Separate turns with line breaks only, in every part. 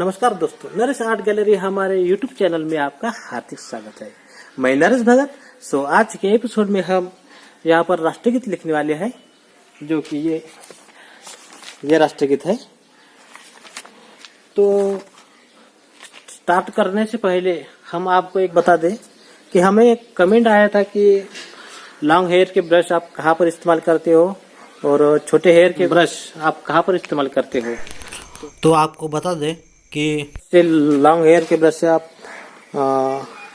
नमस्कार दोस्तों, Naresh art gallery हमारे YouTube चैनल में आपका हार्दिक स्वागत है। मैं नरेश भगत। आज के एपिसोड में हम यहाँ पर राष्ट्रगीत लिखने वाले हैं, जो कि ये राष्ट्रगीत है। तो स्टार्ट करने से पहले हम आपको एक बता दें कि हमें एक कमेंट आया था कि लॉन्ग हेयर के ब्रश आप कहाँ पर इस्तेमाल करते हो और छोटे हेयर के ब्रश आप कहाँ पर इस्तेमाल करते हो। तो आपको बता दें कि लॉन्ग हेयर के ब्रश से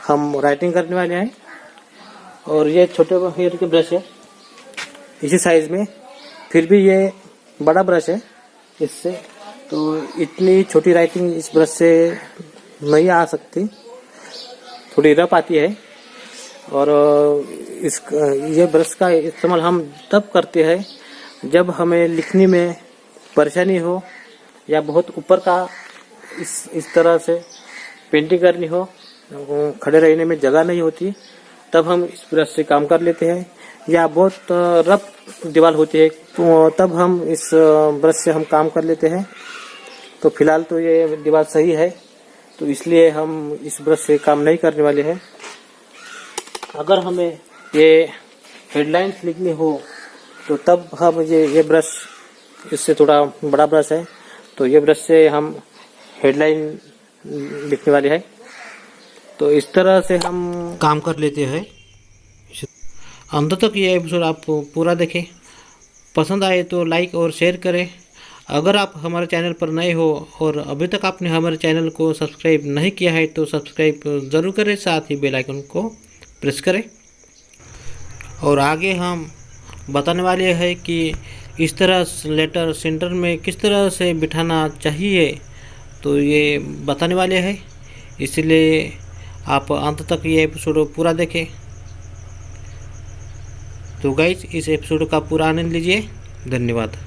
हम राइटिंग करने वाले हैं, और ये छोटे हेयर के ब्रश है इसी साइज में। फिर भी ये बड़ा ब्रश है इससे, तो इतनी छोटी राइटिंग इस ब्रश से नहीं आ सकती, थोड़ी रफ आती है। और ये ब्रश का इस्तेमाल हम तब करते हैं जब हमें लिखने में परेशानी हो या बहुत ऊपर का इस तरह से पेंटिंग करनी हो, खड़े रहने में जगह नहीं होती, तब हम इस ब्रश से काम कर लेते हैं। या बहुत रफ दीवार होती है तो तब हम इस ब्रश से हम काम कर लेते हैं। तो फिलहाल तो ये दीवार सही है, तो इसलिए हम इस ब्रश से काम नहीं करने वाले हैं। अगर हमें ये हेडलाइंस लिखनी हो तो तब हम ये ब्रश, इससे थोड़ा बड़ा ब्रश है, तो ये ब्रश से हम हेडलाइन लिखने वाले हैं। तो इस तरह से हम काम कर लेते हैं। अंत तक ये एपिसोड आप पूरा देखें। पसंद आए तो लाइक और शेयर करें। अगर आप हमारे चैनल पर नए हो और अभी तक आपने हमारे चैनल को सब्सक्राइब नहीं किया है तो सब्सक्राइब ज़रूर करें, साथ ही बेल आइकन को प्रेस करें। और आगे हम बताने वाले हैं कि इस तरह लेटर सेंटर में किस तरह से बिठाना चाहिए, तो ये बताने वाले हैं। इसलिए आप अंत तक ये एपिसोड पूरा देखें। तो गाइस, इस एपिसोड का पूरा आनंद लीजिए। धन्यवाद।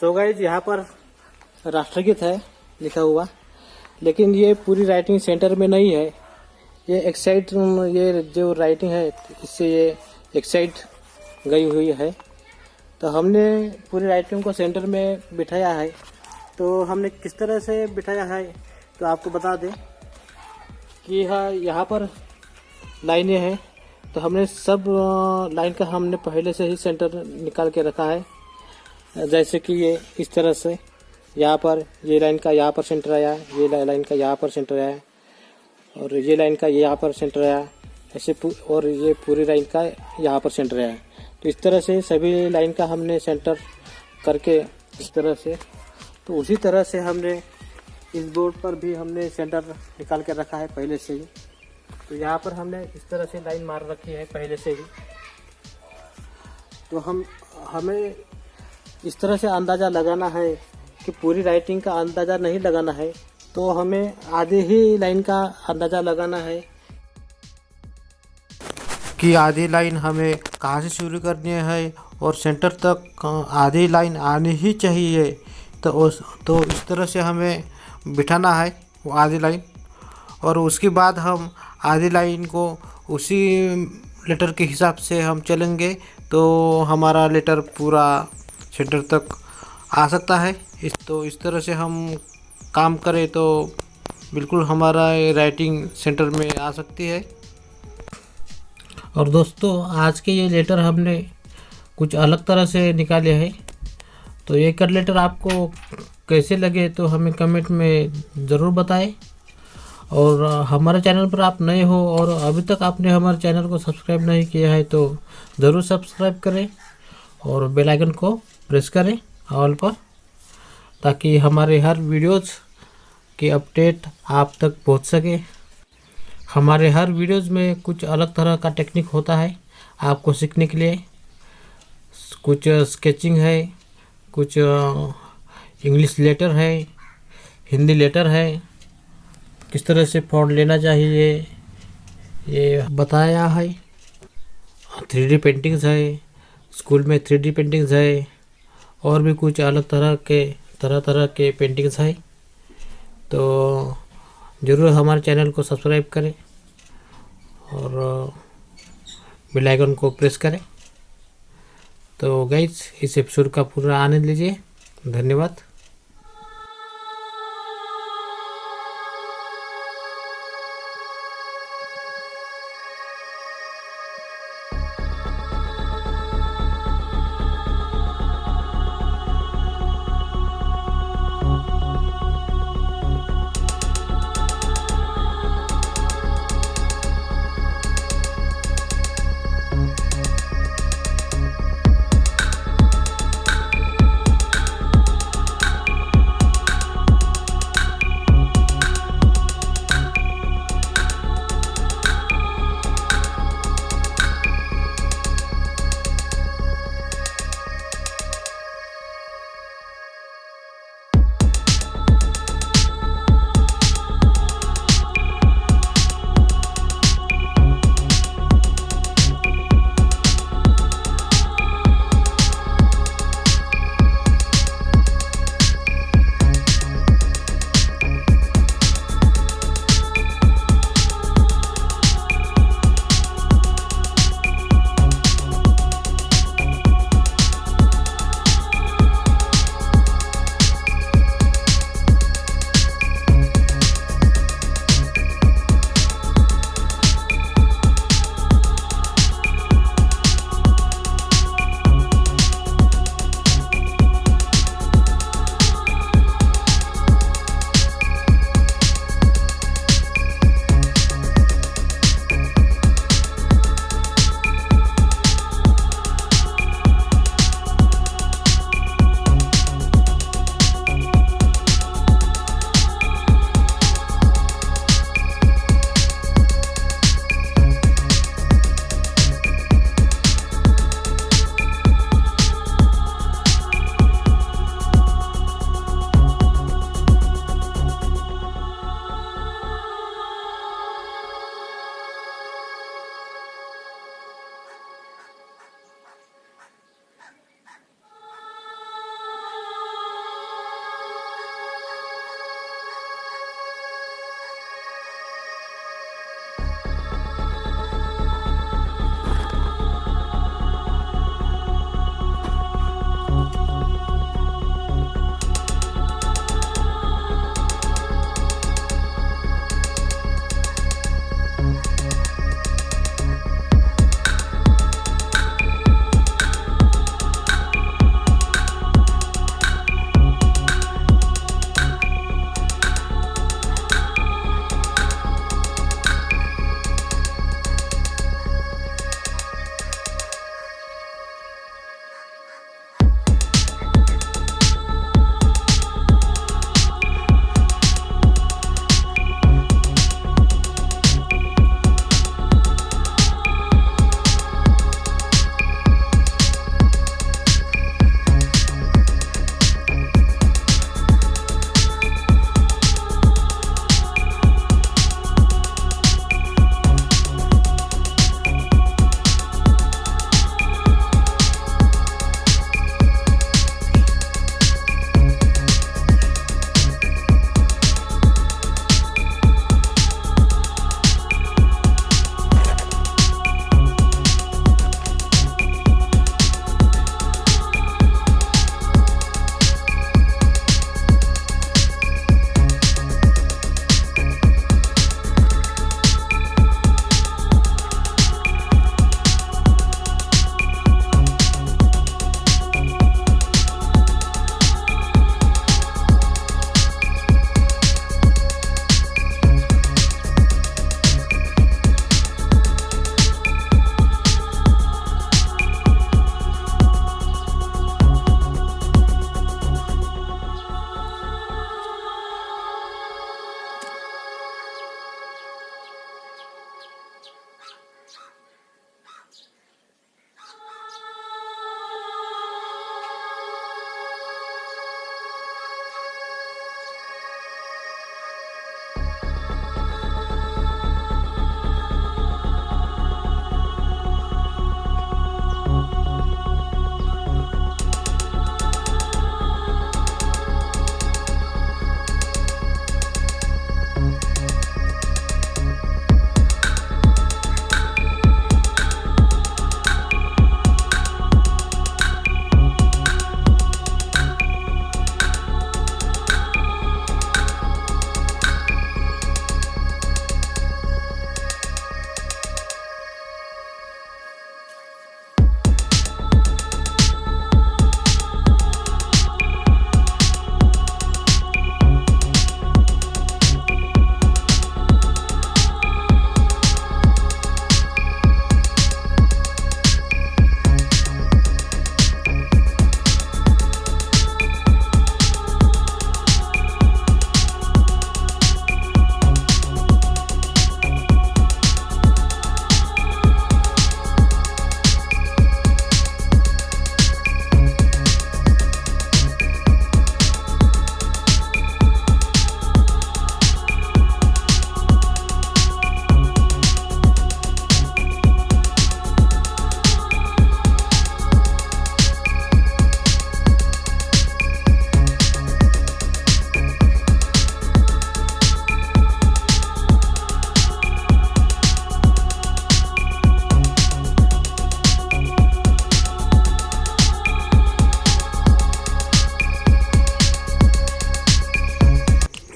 सो गाइस यहाँ पर राष्ट्रगीत है लिखा हुआ, लेकिन ये पूरी राइटिंग सेंटर में नहीं है। ये एक साइड, ये जो राइटिंग है इससे ये एक साइड गई हुई है। तो हमने पूरी राइटिंग को सेंटर में बिठाया है। तो हमने किस तरह से बिठाया है तो आपको बता दें कि हाँ, यहाँ पर लाइनें हैं। तो हमने सब लाइन का हमने पहले से ही सेंटर निकाल के रखा है। जैसे कि ये इस तरह से यहाँ पर ये लाइन का यहाँ पर सेंटर आया, ये लाइन का यहाँ पर सेंटर आया, और ये लाइन का यहाँ पर सेंटर आया ऐसे, और ये पूरी लाइन का यहाँ पर सेंटर आया। तो इस तरह से सभी लाइन का हमने सेंटर करके इस तरह से, तो उसी तरह से हमने इस बोर्ड पर भी हमने सेंटर निकाल के रखा है पहले से ही। तो यहाँ पर हमने इस तरह से लाइन मार रखी है पहले से ही। तो हमें इस तरह से अंदाज़ा लगाना है कि पूरी राइटिंग का अंदाज़ा नहीं लगाना है, तो हमें आधे ही लाइन का अंदाज़ा लगाना है
कि आधी लाइन हमें कहाँ से शुरू करनी है और सेंटर तक आधी लाइन आनी ही चाहिए। तो इस तरह से हमें बिठाना है वो आधी लाइन, और उसके बाद हम आधी लाइन को उसी लेटर के हिसाब से हम चलेंगे तो हमारा लेटर पूरा सेंटर तक आ सकता है। इस तरह से हम काम करें तो बिल्कुल हमारा राइटिंग सेंटर में आ सकती है।
और दोस्तों, आज के ये लेटर हमने कुछ अलग तरह से निकाले हैं। तो ये कर लेटर आपको कैसे लगे तो हमें कमेंट में ज़रूर बताएं। और हमारे चैनल पर आप नए हो और अभी तक आपने हमारे चैनल को सब्सक्राइब नहीं किया है तो ज़रूर सब्सक्राइब करें और बेल आइकन को प्रेस करें ऑल पर, ताकि हमारे हर वीडियोज़ की अपडेट आप तक पहुंच सके। हमारे हर वीडियोज़ में कुछ अलग तरह का टेक्निक होता है आपको सीखने के लिए। कुछ स्केचिंग है, कुछ इंग्लिश लेटर है, हिंदी लेटर है, किस तरह से फॉन्ट लेना चाहिए ये बताया है। 3D पेंटिंग्स है, स्कूल में 3D पेंटिंग्स है, और भी कुछ अलग तरह के पेंटिंग्स है। तो ज़रूर हमारे चैनल को सब्सक्राइब करें और बेल आइकन को प्रेस करें। तो गाइस, इस एपिसोड का पूरा आनंद लीजिए। धन्यवाद।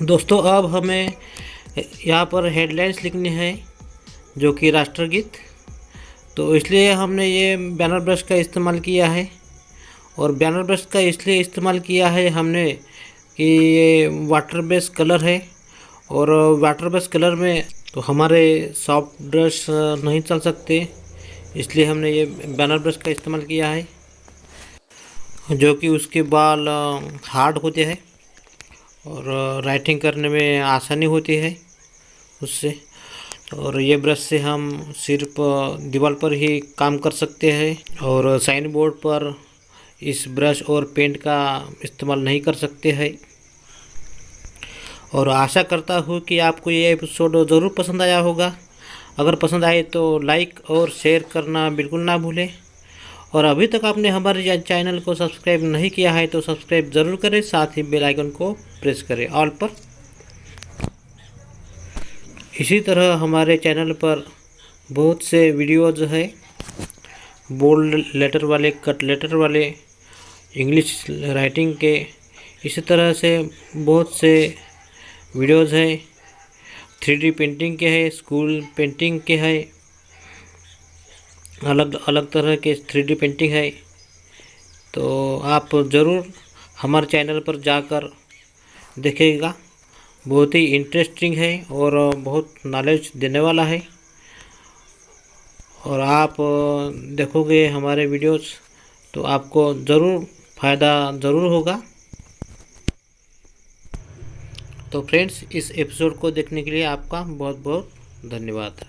दोस्तों अब हमें यहाँ पर हेडलाइंस लिखनी है जो कि राष्ट्रगीत, तो इसलिए हमने ये बैनर ब्रश का इस्तेमाल किया है। और बैनर ब्रश का इसलिए इस्तेमाल किया है हमने कि ये वाटर बेस कलर है, और वाटर बेस कलर में तो हमारे सॉफ्ट ब्रश नहीं चल सकते, इसलिए हमने ये बैनर ब्रश का इस्तेमाल किया है, जो कि उसके बाल हार्ड होते हैं और राइटिंग करने में आसानी होती है उससे। और ये ब्रश से हम सिर्फ दीवार पर ही काम कर सकते हैं, और साइन बोर्ड पर इस ब्रश और पेंट का इस्तेमाल नहीं कर सकते हैं। और आशा करता हूँ कि आपको ये एपिसोड ज़रूर पसंद आया होगा। अगर पसंद आए तो लाइक और शेयर करना बिल्कुल ना भूलें। और अभी तक आपने हमारे चैनल को सब्सक्राइब नहीं किया है तो सब्सक्राइब ज़रूर करें, साथ ही बेल आइकन को प्रेस करें ऑल पर। इसी तरह हमारे चैनल पर बहुत से वीडियोज़ है, बोल्ड लेटर वाले, कट लेटर वाले, इंग्लिश राइटिंग के, इसी तरह से बहुत से वीडियोज़ है। 3D पेंटिंग के है, स्कूल पेंटिंग के है, अलग अलग तरह के 3D पेंटिंग है। तो आप ज़रूर हमारे चैनल पर जाकर देखिएगा, बहुत ही इंटरेस्टिंग है और बहुत नॉलेज देने वाला है। और आप देखोगे हमारे वीडियोस तो आपको ज़रूर फ़ायदा ज़रूर होगा। तो फ्रेंड्स, इस एपिसोड को देखने के लिए आपका बहुत बहुत धन्यवाद।